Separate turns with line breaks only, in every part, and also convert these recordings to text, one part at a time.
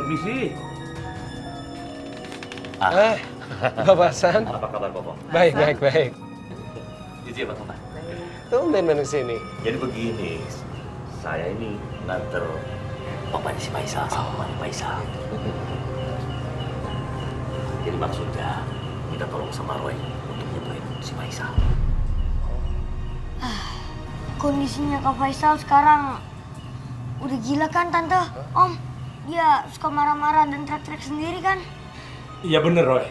Permisi.
Bapak Hasan.
Apa kabar Bapak?
Baik.
Itu ya Bapak.
Tumben main kesini.
Jadi begini, saya ini nganter bapaknya si Faisal sama mamanya Faisal. Jadi maksudnya minta tolong sama Roy untuk nyembuhin si Faisal.
Kondisinya Kak Faisal sekarang udah gila kan Tante? Om, dia suka marah-marah dan teriak-teriak sendiri kan?
Iya bener Roy.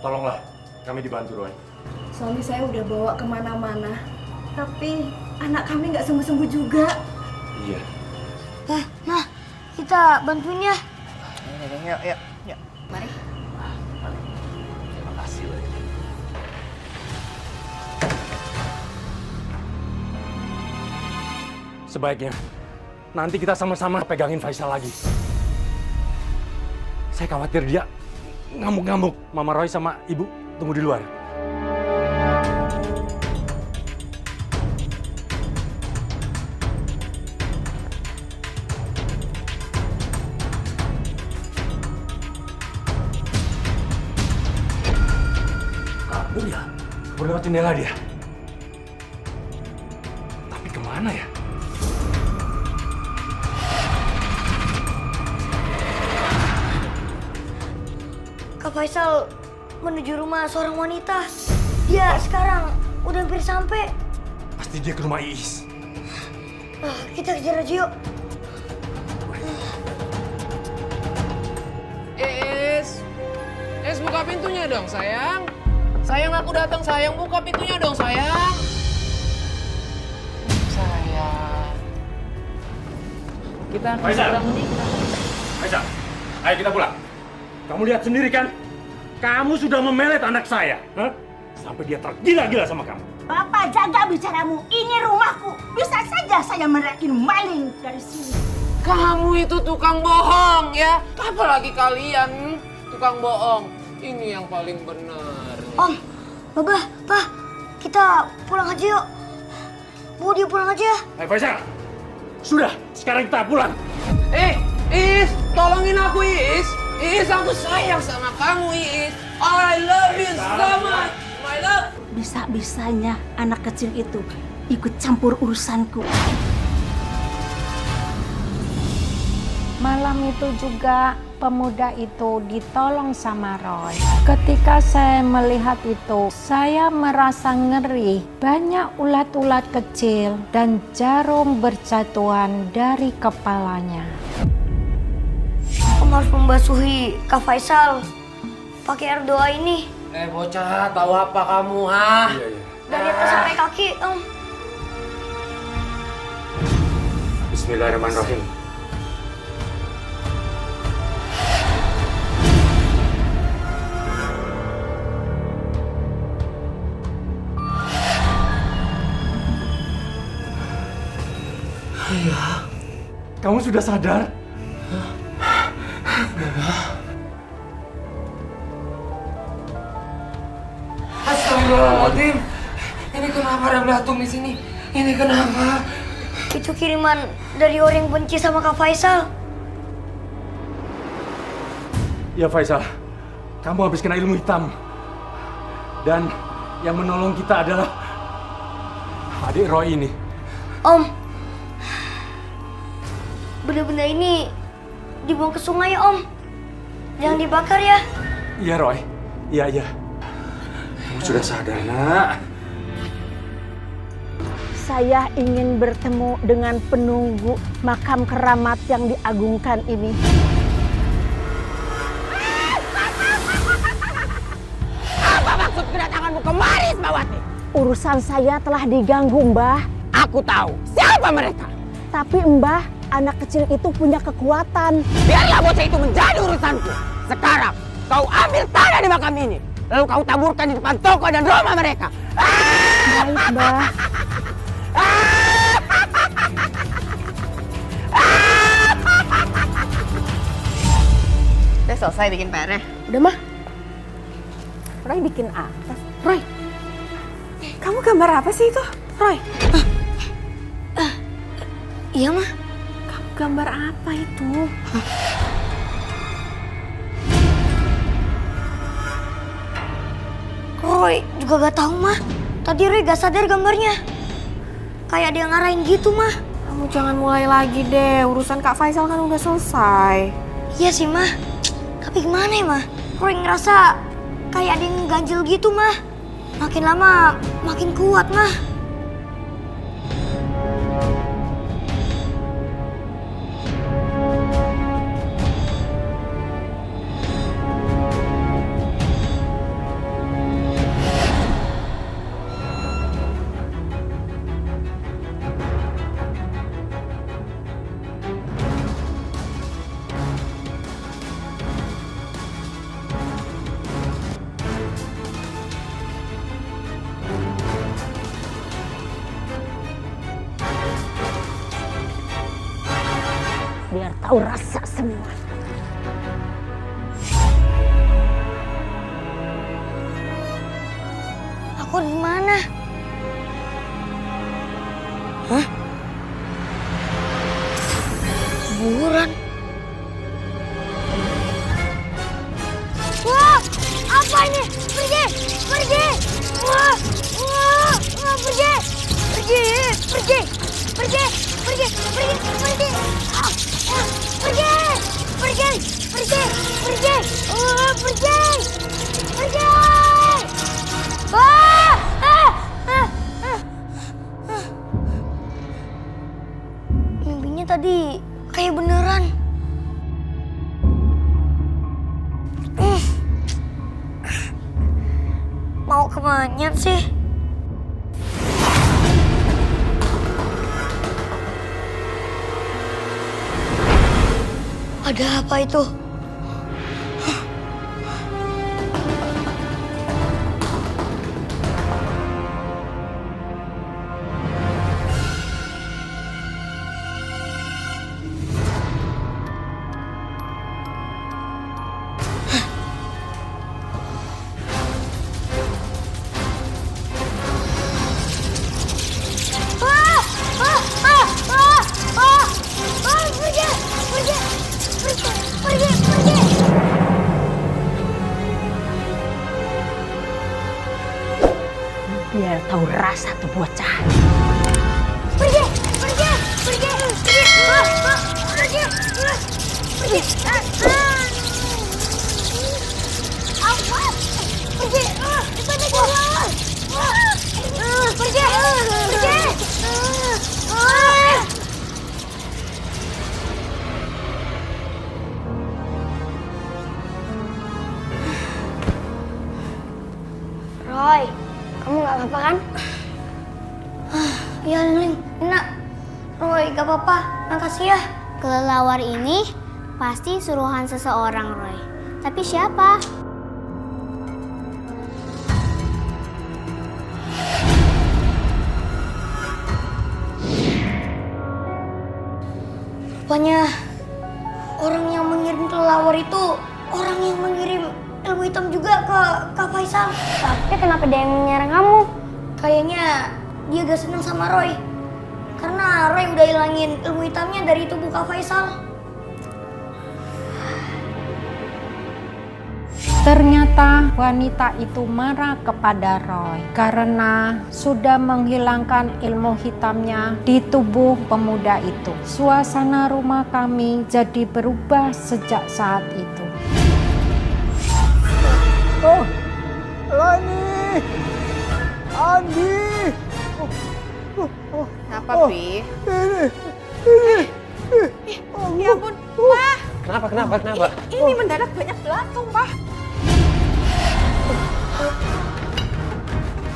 Tolonglah kami dibantu Roy.
Suami saya udah bawa kemana-mana, tapi anak kami nggak sembuh-sembuh juga.
Iya.
Nah, kita bantuin ya.
Yuk. Mari.
Terima kasih Roy.
Sebaiknya nanti kita sama-sama pegangin Faisal lagi. Saya khawatir dia ngamuk-ngamuk. Mama Roy sama Ibu tunggu di luar. Kabur ya? Kabur lewat jendela dia. Tapi kemana ya?
Kak Faisal menuju rumah seorang wanita. Dia sekarang udah hampir sampai.
Pasti dia ke rumah Iis.
Kita kejar aja yuk.
Es buka pintunya dong sayang. Sayang aku datang sayang, buka pintunya dong sayang. Sayang. Kita akan
Faisal.
segera menikah.
Aisyah, ayo kita pulang. Kamu lihat sendiri kan? Kamu sudah memelet anak saya. Hah? Sampai dia tergila-gila sama kamu.
Bapak jaga bicaramu, ini rumahku. Bisa saja saya merekin maling dari sini.
Kamu itu tukang bohong ya. Apalagi kalian tukang bohong. Ini yang paling benar.
Om, Baba, Pa, kita pulang aja yuk. Mau dia pulang aja.
Ayo Faisal, sudah. Sekarang kita pulang.
Iis, tolongin aku Iis. Iis, aku sayang sama kamu Iis. I love you so much, my love.
Bisa-bisanya anak kecil itu ikut campur urusanku.
Malam itu juga pemuda itu ditolong sama Roy. Ketika saya melihat itu, saya merasa ngeri. Banyak ulat-ulat kecil dan jarum berjatuhan dari kepalanya.
Om harus membasuhi Kak Faisal pakai air doa ini.
Bocah, tahu apa kamu, ha?
Dari atas sampai kaki, Om.
Bismillahirrahmanirrahim. Ayah, kamu sudah sadar?
Astagfirullahaladzim. Ini kenapa ada belatung di sini? Ini kenapa?
Itu kiriman dari orang yang benci sama Kak Faisal.
Ya Faisal, kamu habis kena ilmu hitam. Dan yang menolong kita adalah adik Roy ini.
Om, benda-benda ini dibuang ke sungai, Om. Jangan dibakar ya.
Iya Roy, iya. Kamu sudah sadar, nak?
Saya ingin bertemu dengan penunggu makam keramat yang diagungkan ini.
Apa maksud kedatanganmu kemari, Ismawati?
Urusan saya telah diganggu, Mbah.
Aku tahu siapa mereka.
Tapi Mbah, anak kecil itu punya kekuatan.
Biarlah bocah itu menjadi urusanku. Sekarang kau ambil tanah di makam ini, lalu kau taburkan di depan toko dan rumah mereka.
Baik, Mbah.
Udah selesai bikin PR-nya?
Udah, Mah. Roy bikin apa?
Roy, kamu gambar apa sih itu? Roy,
Iya, Mah.
kamu gambar apa itu?
Roy juga gak tahu mah. Tadi Roy gak sadar gambarnya. Kayak dia ngarahin gitu mah.
Kamu jangan mulai lagi deh, urusan Kak Faisal kan udah selesai.
Iya sih mah. Tapi gimana ya mah? Roy ngerasa kayak ada yang ganjel gitu mah. Makin lama makin kuat mah.
Biar tahu rasa semua.
Aku di mana? Hah? Kuburan. Wah, apa ini? Pergi, pergi. Wah, wah, wah, pergi, pergi, pergi, pergi, pergi, pergi, pergi. Ah, ah, pergi, pergi, pergi, pergi. Wah, pergi, pergi. Wah, ah, ah, ah, ah. Mimpinya tadi kayak beneran. Mau kemana sih? Ada apa itu?
Biar tahu rasa tuh bocah.
Pergi, pergi, pergi, pergi, pergi, pergi, awas, pergi, pergi, pergi, pergi. Roy, kamu gak apa-apa kan? Iya, Ling. Enak. Roy, gak apa-apa. Makasih ya.
Kelelawar ini pasti suruhan seseorang, Roy. Tapi siapa?
Rupanya orang yang mengirim kelelawar itu orang yang mengirim ilmu hitam juga ke Kak Faisal.
Tapi kenapa dia yang menyerang kamu?
Kayaknya dia gak senang sama Roy. Karena Roy udah hilangin ilmu hitamnya dari tubuh Kak Faisal.
Ternyata wanita itu marah kepada Roy karena sudah menghilangkan ilmu hitamnya di tubuh pemuda itu. Suasana rumah kami jadi berubah sejak saat itu.
Oh, Lani, Andi.
Kenapa, Pi?
Ini.
Ya ampun, Pak.
Kenapa?
Ini mendadak banyak belatung, Pak.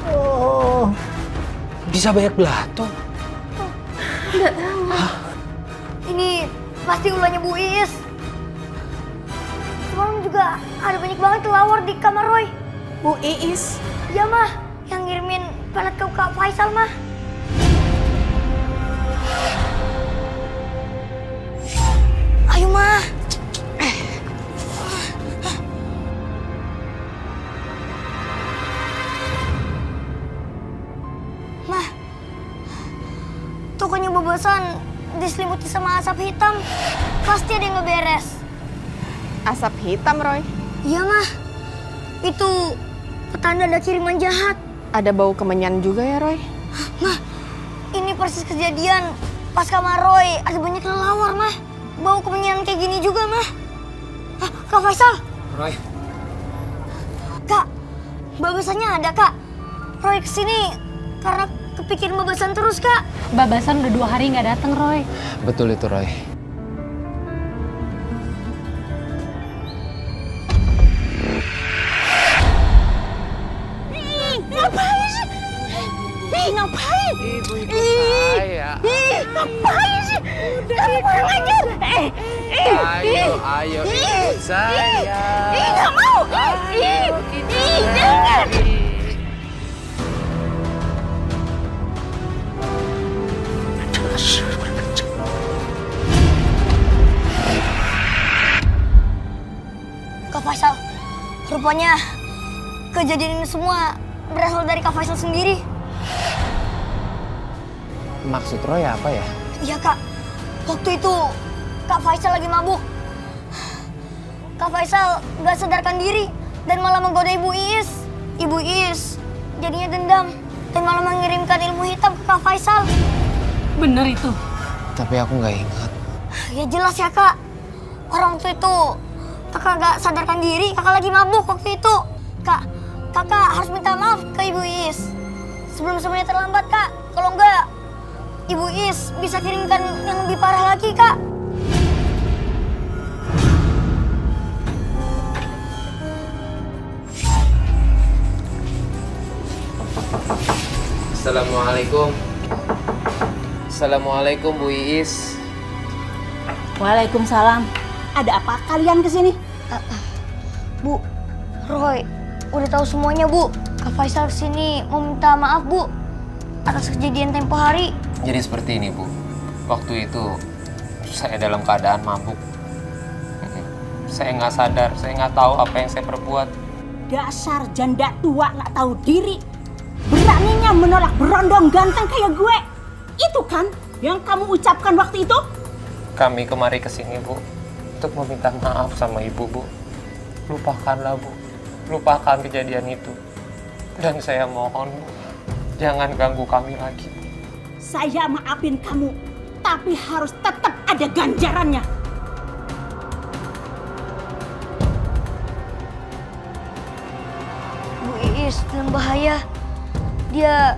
Oh, bisa banyak belatung.
Nggak tahu. Ini pasti ulahnya Bu Iis. Semalam juga ada banyak banget kelelawar di kamar Roy.
Bu Iis.
Iya mah, yang ngirimin pelet ke Kak Faisal mah. Ayo mah. Mah, tokonya Bobosan diselimuti sama asap hitam. Pasti ada yang ngeberes.
Asap hitam, Roy.
Iya mah, itu petanda ada kiriman jahat.
Ada bau kemenyan juga ya, Roy?
Mah, ini persis kejadian pas sama Roy. Ada banyak kelelawar, Mah. Bau kemenyan kayak gini juga, Mah. Kak Faisal.
Roy.
Kak, babasannya ada, Kak. Roy kesini karena kepikiran babasan terus, Kak.
Babasan udah 2 hari nggak datang, Roy.
Betul itu, Roy.
Ngapain sih? Ngapain?
Ibu ikut saya.
Ngapain sih? Kamu kurang ajar.
Ayo ikut saya.
Nggak mau. Jangan.
Kak Faisal, rupanya kejadian ini semua berasal dari Kak Faisal sendiri.
Maksud Roy apa ya?
Iya, Kak. Waktu itu Kak Faisal lagi mabuk. Kak Faisal gak sadarkan diri dan malah menggoda Ibu Iis. Ibu Iis jadinya dendam dan malah mengirimkan ilmu hitam ke Kak Faisal.
Bener itu.
Tapi aku nggak ingat.
Ya jelas ya, Kak. Orang waktu itu kakak gak sadarkan diri, kakak lagi mabuk waktu itu. Kak, kakak harus minta maaf ke Ibu Iis. Sebelum semuanya terlambat, Kak. Kalau enggak, Ibu Iis bisa kirimkan yang lebih parah lagi, Kak.
Assalamualaikum. Assalamualaikum Bu Iis.
Waalaikumsalam. Ada apa kalian kesini?
Bu, Roy udah tahu semuanya, Bu. Kak Faisal kesini mau minta maaf, Bu, atas kejadian tempo hari.
Jadi seperti ini Bu. Waktu itu saya dalam keadaan mabuk. Saya nggak sadar, saya nggak tahu apa yang saya perbuat.
Dasar janda tua nggak tahu diri. Beraninya menolak berondong ganteng kayak gue. Itu kan yang kamu ucapkan waktu itu?
Kami kemari ke sini Bu untuk meminta maaf sama Ibu, Bu. Lupakanlah Bu. Lupakan kejadian itu. Dan saya mohon Bu, jangan ganggu kami lagi.
Saya maafin kamu, tapi harus tetap ada ganjarannya.
Bu Iis dalam bahaya. Dia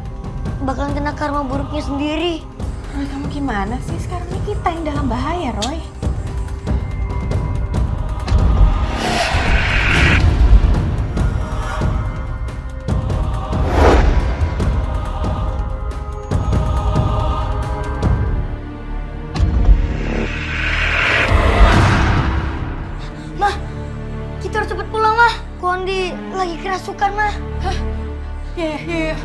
bakalan kena karma buruknya sendiri.
Roy, kamu gimana sih? Sekarang ini kita yang dalam bahaya, Roy.
Mah, kita harus cepet pulang, Mah. Kondi lagi kerasukan, Mah.
Ya.